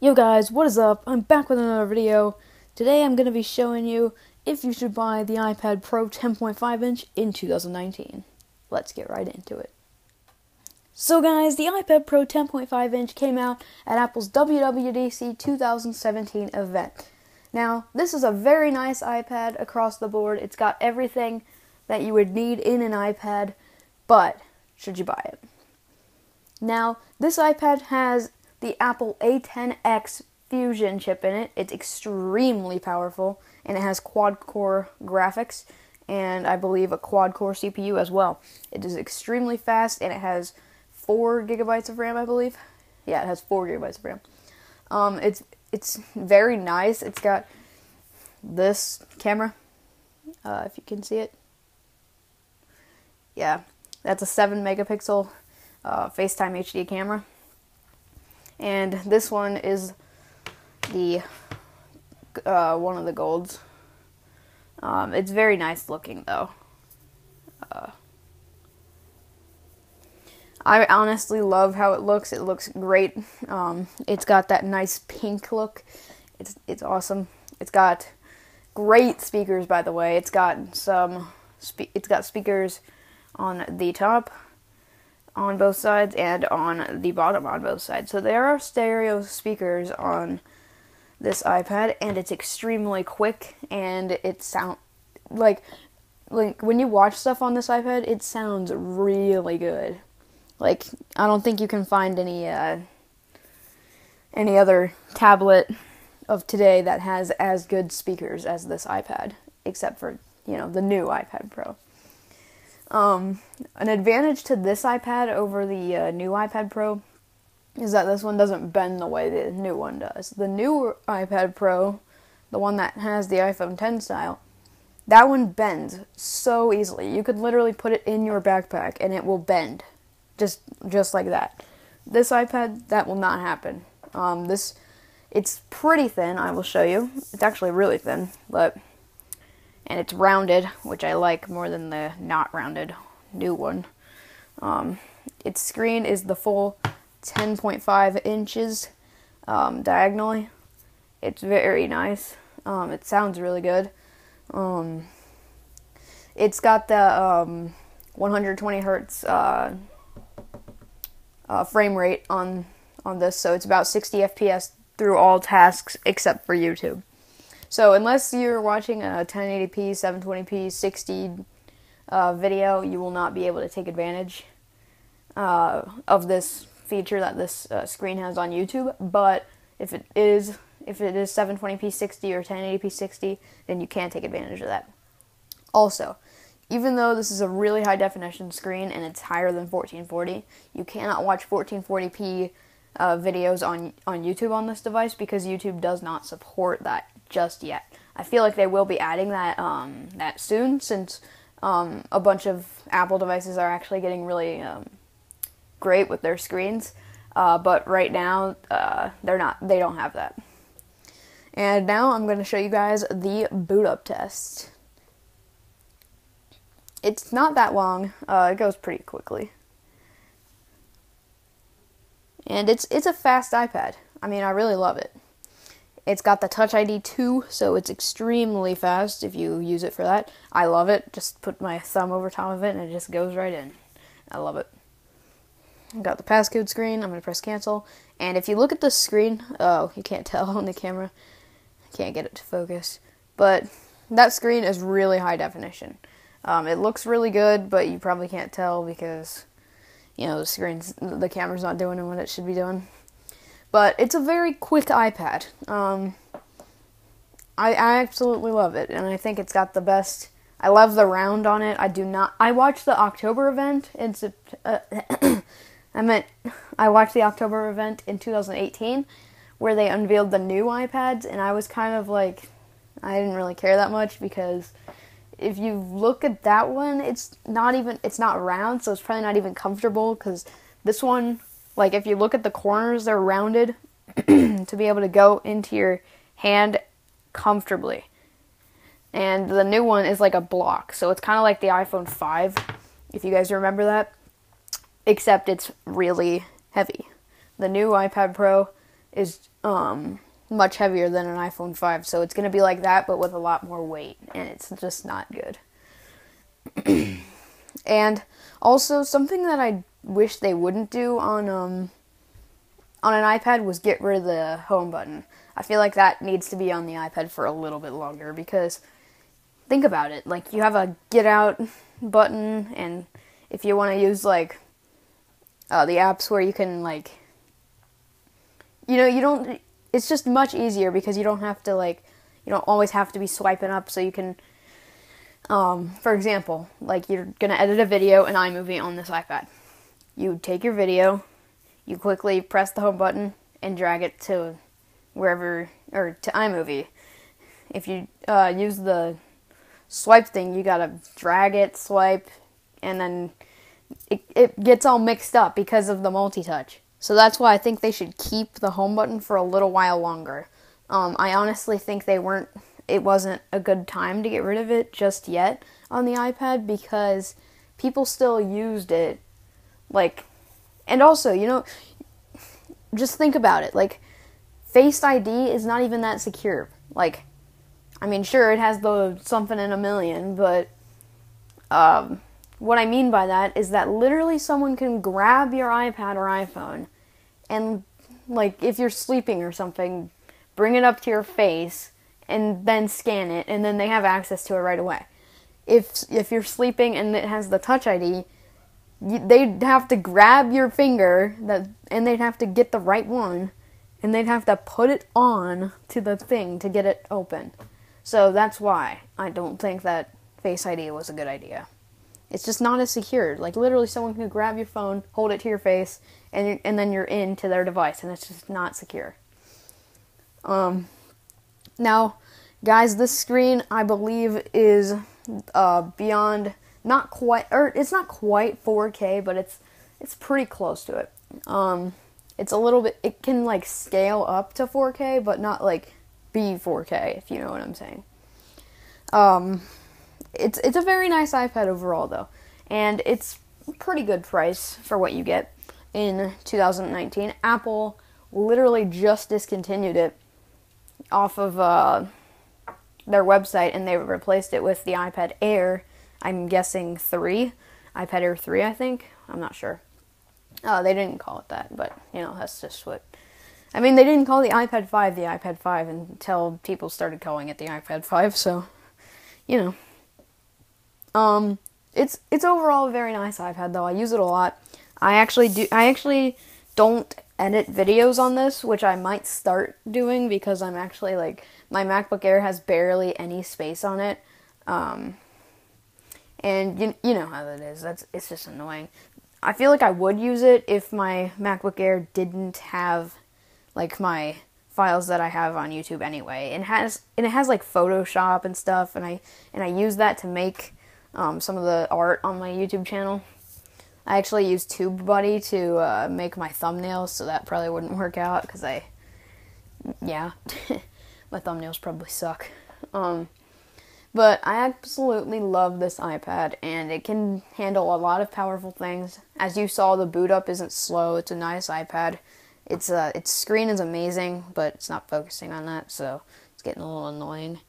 Yo guys, what is up? I'm back with another video. Today I'm going to be showing you if you should buy the iPad Pro 10.5 inch in 2019. Let's get right into it. So guys, the iPad Pro 10.5 inch came out at Apple's WWDC 2017 event. Now, this is a very nice iPad across the board. It's got everything that you would need in an iPad, but should you buy it? Now, this iPad has the Apple A10X Fusion chip in it. It's extremely powerful, and it has quad-core graphics, and I believe a quad-core CPU as well. It is extremely fast, and it has 4 gigabytes of RAM, I believe. Yeah, it has 4 gigabytes of RAM. It's very nice. It's got this camera, if you can see it. Yeah, that's a 7 megapixel FaceTime HD camera. And this one is the one of the golds. It's very nice looking though. I honestly love how it looks. It looks great. It's got that nice pink look. It's awesome. It's got great speakers, by the way. It's got speakers on the top, on both sides, and on the bottom on both sides. So there are stereo speakers on this iPad, and it's extremely quick, and it sounds like when you watch stuff on this iPad, it sounds really good. Like, I don't think you can find any other tablet of today that has as good speakers as this iPad, except for, the new iPad Pro. An advantage to this iPad over the new iPad Pro is that this one doesn't bend the way the new one does. The new iPad Pro, the one that has the iPhone X style, that one bends so easily. You could literally put it in your backpack and it will bend, just like that. This iPad, that will not happen. It's pretty thin. I will show you. It's actually really thin, and it's rounded, which I like more than the not rounded new one. Its screen is the full 10.5 inches diagonally. It's very nice. It sounds really good. It's got the 120 hertz frame rate on this, so it's about 60 FPS through all tasks except for YouTube. So unless you're watching a 1080p, 720p, 60 video, you will not be able to take advantage of this feature that this screen has on YouTube. But if it is 720p 60 or 1080p 60, then you can take advantage of that. Also, even though this is a really high definition screen and it's higher than 1440, you cannot watch 1440p videos on YouTube on this device because YouTube does not support that just yet. I feel like they will be adding that soon, since a bunch of Apple devices are actually getting really great with their screens. But right now, they don't have that. And now I'm going to show you guys the boot up test. It's not that long. It goes pretty quickly. And it's a fast iPad. I mean, I really love it. It's got the Touch ID 2, so it's extremely fast if you use it for that. I love it. Just put my thumb over top of it and it just goes right in. I love it. I've got the passcode screen. I'm going to press cancel. And if you look at the screen, oh, you can't tell on the camera. I can't get it to focus. But that screen is really high definition. It looks really good, but you probably can't tell because, the camera's not doing what it should be doing. But it's a very quick iPad. I absolutely love it, and I think it's got the best. I love the round on it. I watched the October event in I watched the October event in 2018 where they unveiled the new iPads, and I was kind of like, I didn't really care that much because if you look at that one, it's not round, so it's probably not even comfortable, because this one, like, if you look at the corners, they're rounded to be able to go into your hand comfortably. And the new one is like a block, so it's kind of like the iPhone 5, if you guys remember that, except it's really heavy. The new iPad Pro is much heavier than an iPhone 5, so it's going to be like that, but with a lot more weight, and it's just not good. And also, something that I wish they wouldn't do on an iPad was get rid of the home button. I feel like that needs to be on the iPad for a little bit longer, because think about it, like, you have a get out button, and if you want to use, like, the apps where you can, like, you don't, it's just much easier because you don't have to, like, you don't always have to be swiping up, so you can, for example, like, you're going to edit a video in iMovie on this iPad. You take your video, you quickly press the home button, and drag it to wherever, or to iMovie. If you use the swipe thing, you gotta drag it, swipe, and then it gets all mixed up because of the multi-touch. So that's why I think they should keep the home button for a little while longer. I honestly think it wasn't a good time to get rid of it just yet on the iPad, because people still used it, like, and also, just think about it, like, Face ID is not even that secure. Like, I mean, sure, it has the something in a million, but what I mean by that is that literally someone can grab your iPad or iPhone and, like, if you're sleeping or something, bring it up to your face and then scan it, and then they have access to it right away. If you're sleeping and it has the Touch ID, they'd have to grab your finger, and they'd have to get the right one, and they'd have to put it on to the thing to get it open. So that's why I don't think that Face ID was a good idea. It's just not as secure. Like, literally someone can grab your phone, hold it to your face, and then you're into their device, and it's just not secure. Now, guys, this screen, I believe, is beyond, not quite, or it's not quite 4K, but it's pretty close to it. It's a little bit, it can, like, scale up to 4K, but not, like, be 4K, if you know what I'm saying. It's a very nice iPad overall, though, and it's a pretty good price for what you get in 2019. Apple literally just discontinued it off of their website, and they replaced it with the iPad Air, I'm guessing 3, iPad Air 3, I think, I'm not sure. They didn't call it that, but, that's just what... I mean, they didn't call the iPad 5 the iPad 5 until people started calling it the iPad 5, so, It's overall a very nice iPad, though. I use it a lot. I actually don't edit videos on this, which I might start doing, because I'm actually, like, my MacBook Air has barely any space on it, and you know how that is. It's just annoying. I feel like I would use it if my MacBook Air didn't have, like, my files that I have on YouTube anyway. It has like Photoshop and stuff, and I use that to make some of the art on my YouTube channel. I actually use TubeBuddy to make my thumbnails, so that probably wouldn't work out, because my thumbnails probably suck. But I absolutely love this iPad, and it can handle a lot of powerful things. As you saw, the boot up isn't slow. It's a nice iPad. Its screen is amazing, but it's not focusing on that, so it's getting a little annoying.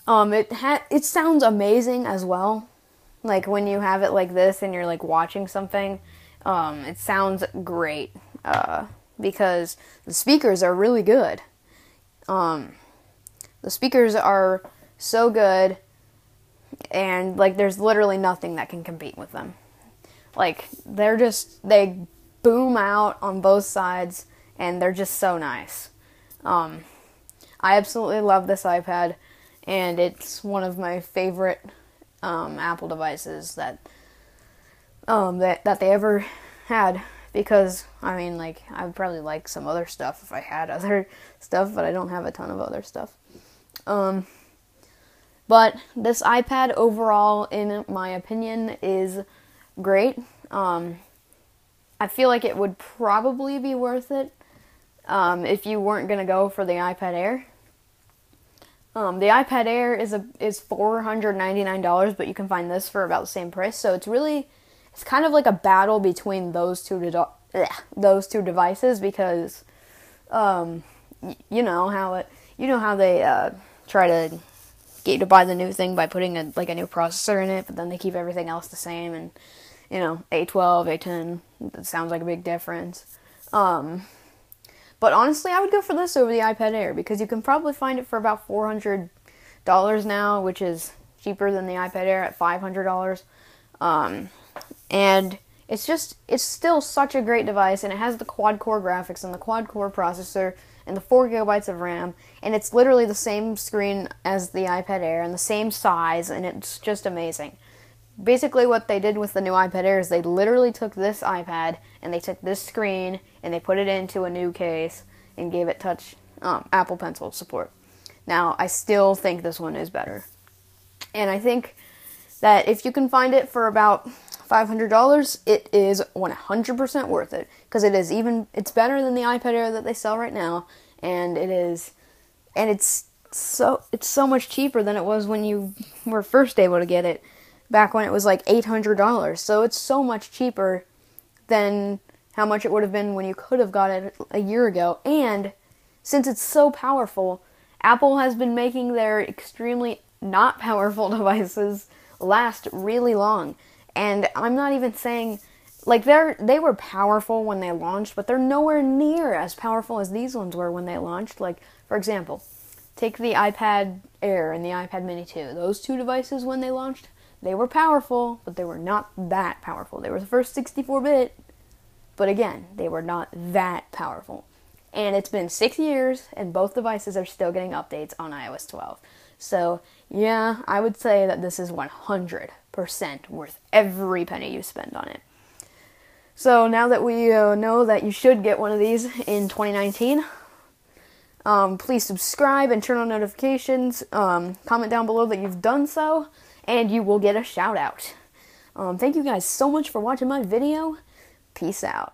It sounds amazing as well. Like, when you have it like this and you're, like, watching something, it sounds great, because the speakers are really good. The speakers are so good, and, like, there's literally nothing that can compete with them. Like, they boom out on both sides, and they're just so nice. I absolutely love this iPad, and it's one of my favorite Apple devices that they ever had, because, I mean, like, I would probably like some other stuff if I had other stuff, but I don't have a ton of other stuff. But this iPad overall, in my opinion, is great. I feel like it would probably be worth it if you weren't going to go for the iPad Air. The iPad Air is $499, but you can find this for about the same price. So it's kind of like a battle between those two those two devices because, you know how they try to get you to buy the new thing by putting a new processor in it, but then they keep everything else the same, and A12, A10, that sounds like a big difference. But honestly, I would go for this over the iPad Air because you can probably find it for about $400 now, which is cheaper than the iPad Air at $500. And it's still such a great device, and it has the quad-core graphics and the quad-core processor and the 4 gigabytes of RAM, and it's literally the same screen as the iPad Air and the same size, and it's just amazing. Basically, what they did with the new iPad Air is they literally took this iPad and they took this screen and they put it into a new case and gave it touch Apple Pencil support. Now, I still think this one is better. And I think that if you can find it for about $500, it is 100% worth it, because it's better than the iPad Air that they sell right now, and it's so much cheaper than it was when you were first able to get it, back when it was like $800. So it's so much cheaper than how much it would have been when you could have got it a year ago. And since it's so powerful, Apple has been making their extremely not powerful devices last really long. And I'm not even saying, they were powerful when they launched, but they're nowhere near as powerful as these ones were when they launched. Like, for example, take the iPad Air and the iPad Mini 2. Those two devices, when they launched, they were powerful, but they were not that powerful. They were the first 64-bit, but again, they were not that powerful. And it's been 6 years, and both devices are still getting updates on iOS 12. So, yeah, I would say that this is 100% worth every penny you spend on it. So, now that we know that you should get one of these in 2019, please subscribe and turn on notifications. Comment down below that you've done so, and you will get a shout out. Thank you guys so much for watching my video. Peace out.